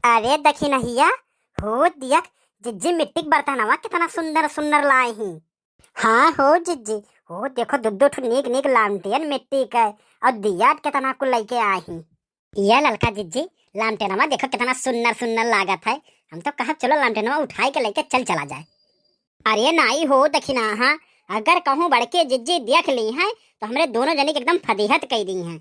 अरे दखी नहिया हो दियक जिज्जी मिट्टी के बर्तनवा कितना सुंदर सुंदर लाए ही। हाँ हो जिज्जी। हो देखो दो दो ठो नीक नीक लालटेन मिट्टी के और दिया कितना कुल लेके आए ही। ये ललका जिज्जी लालटेनवा देखो कितना सुंदर सुंदर लागत है। हम तो कहा चलो लालटेनवा उठाई के लेके चल चला जाए। अरे नाई हो दखिना हाँ, अगर कहूँ बड़के जिज्जी देख ली हैं तो हमरे दोनों जने की एकदम फदीहत कह दी हैं।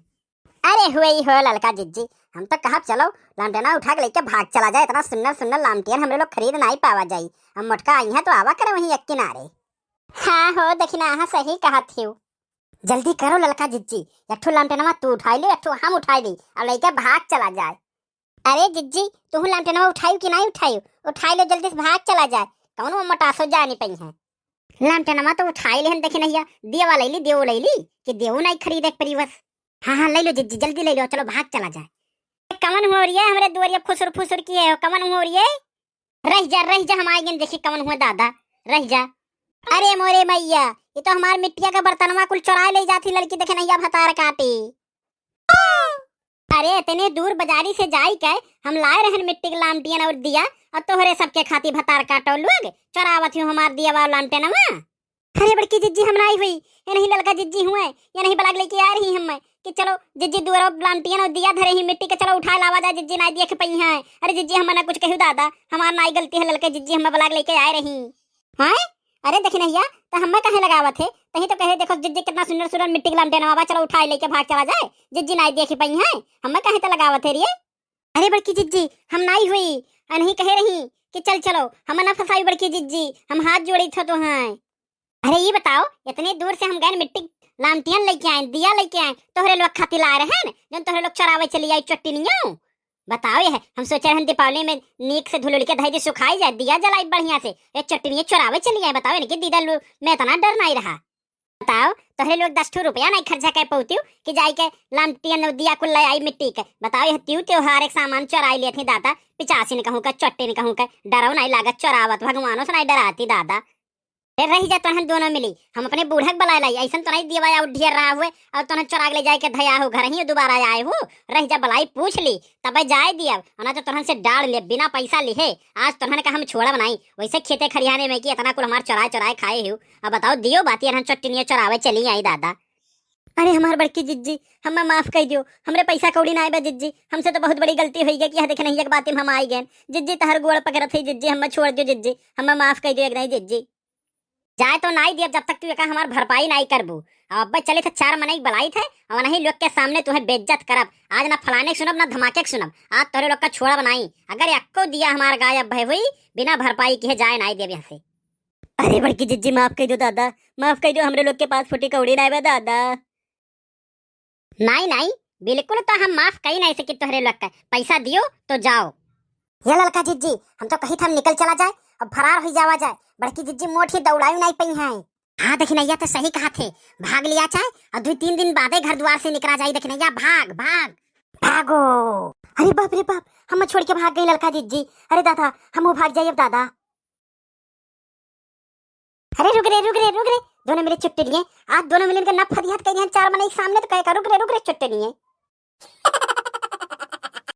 अरे हुए ही हो ललका जिज्जी, हम तो कहा चलो लालटेना उठा के लेके भाग चला जाए। इतना सुंदर सुंदर लालटेन हमरे लोग खरीद नहीं पावा जाई। हम मोटका आई हैं तो आवा करे वहीं एक किनारे। हाँ हो दखिना हाँ सही कहा थी। जल्दी करो ललका जिज्जी, एक ठो लालटेनवा तू उठाई ले, एक ठो हम उठाई दी और लेके भाग चला जाए। अरे जिज्जी तू लालटेनवा उठाई कि नहीं उठाई? उठाई लो जल्दी से भाग चला जाए। कौन मोटासो जा नहीं पई है। लालटेनवा तो उठाई ले देखी नहीं दिया ले ली देव ले ली कि देव नहीं खरीदे परिवस। हाँ हाँ ले लो जिज्जी जल्दी ले लो, चलो भाग चला जाए। कमन हो रही है हमरे दुआरिया फुसुर फुसुर की है। कमन हो रही है? रह जा हम आएंगे देखी कमन हुआ दादा। रह जा। अरे मोरे मैया ये तो हमार मिट्टिया का बर्तनवा कुल चुराए ले जाती लड़की देखे नहीं भतार काटी। अरे इतने दूर बाजारी से जाई के हम लाए रहन मिट्टी के लालटेन और दिया और तोहरे सबके खाती भतार काटो लोग चुरावत हूँ हमार दिया वाला लालटेनवा। अरे बड़की जिज्जी हम आई हुई ये नहीं ललका जिज्जी हुए ये नहीं बलाग लेके आ रही हम कि चलो जिज्जी दूर लालटेन और दिया धरे ही मिट्टी के चलो उठा लावा जा। जिज्जी नहीं देख पई है। अरे जिज्जी हम ना कुछ कहू दादा हमार नाई गलती है ललके जिज्जी हम बलाग लेके आए रही हैं। अरे देखी नहिया तो हमें कहे लगावत है तही तो कहे देखो जिज्जी कितना सुंदर सुंदर मिट्टी के लालटेन आवा चलो उठा लेके भाग चला जाए। जिज्जी नहीं देख पई है हमें कहे तो लगावत है रे। अरे बड़की जिज्जी हम नाई हुई नहीं कहे रही कि चल चलो हम ना फसाई बड़की जिज्जी हम हाथ जोड़ी थे तो हैं। अरे ये बताओ इतने दूर से हम गए मिट्टी लालटेन लेके आए दिया लेके आए तोहरे लोग खाती ला रहे हैं जो तोहरे लोग चरावे चली आई चट्टी नहीं बताओ। ये हम सोचे रहे दीपावली में नीक से धुल के धई सुखाई जाए दिया जलाई बढ़िया से ये चट्टी चुरावे चली आए। बताओ इनके दीदा में इतना डर नहीं रहा। बताओ तोहरे लोग 10 रुपया नहीं खर्चा कर पौतियो कि जाई के लालटेन दिया कुल ले आई मिट्टी के। बताओ यह त्योहार एक सामान चुराई लिए थे दादा। 85 ने कहूँ का चट्टी ने कहूँ का डरो नहीं लागत चुरावत भगवानों से नहीं डराती दादा। रही जा तो दोनों मिली हम अपने बूढ़क बुलाए लाई ऐसा तो नहीं दिया ढेर रहा हुए और तो चुराग ले जाए के धया हो घर ही दोबारा आए हो। रही जा बलाई पूछ ली तब जाए दिया ना तो तुरंत से डाल ले बिना पैसा लिहे। आज तुरंत का हम छोड़ा बनाई वैसे खेते खरियाने में कि इतना कुल हमारे चुराए चुराए खाए हो। अब बताओ दियो बात चट्टी चुरावे चली आई दादा। अरे हमार बड़की जिज्जी हमें माफ कर दियो हमरे पैसा कौड़ी ना आए जिज्जी हमसे तो बहुत बड़ी गलती हुई गई कि देखे नहीं एक बात हम आई गए जिज्जी तहर गोड़ पकड़ थी जिज्जी हमें छोड़ दियो जिज्जी हमें माफ कर दियो एक नहीं जिज्जी। जाए तो नहीं दिया जब तक तू एक हमार भरपाई नहीं करबू। अब चले थे 4 महीने बलाई थे और नहीं लोग के सामने तुम्हें बेइज्जत करब। आज ना फलाने सुनब ना धमाके सुनब आज तोरे लोग का छोड़ा बनाई। अगर एक्को दिया हमार गायब भय हुई बिना भरपाई के जाए नहीं देव यहाँ से। अरे बड़की जिज्जी माफ कर दो दादा माफ कर दो हमरे लोग के पास फुटी कौड़ी नहीं बा दादा। नहीं नहीं बिल्कुल तो हम माफ कही नहीं सके तोहरे लोग का पैसा दियो तो जाओ। ये ललका जिज्जी हम तो कहीं हम निकल चला जाए अब फरार हो जावा जाए। बड़की जिज्जी मोटी दौड़ाई नहीं पई है। हाँ देखी नैया तो सही कहा थे भाग लिया चाहे और 2-3 दिन बाद घर द्वार से निकला जाए। देखी नैया भाग भाग भागो। अरे बाप रे बाप हम छोड़ के भाग गई ललका जिज्जी। अरे दादा हम भाग जाइए दादा। अरे रुक रे दोनों मेरे चुट्टे लिए आज दोनों मिलकर ना फरियाद करी हैं 4 महीने सामने तो कह रुक रे चुट्टे लिए।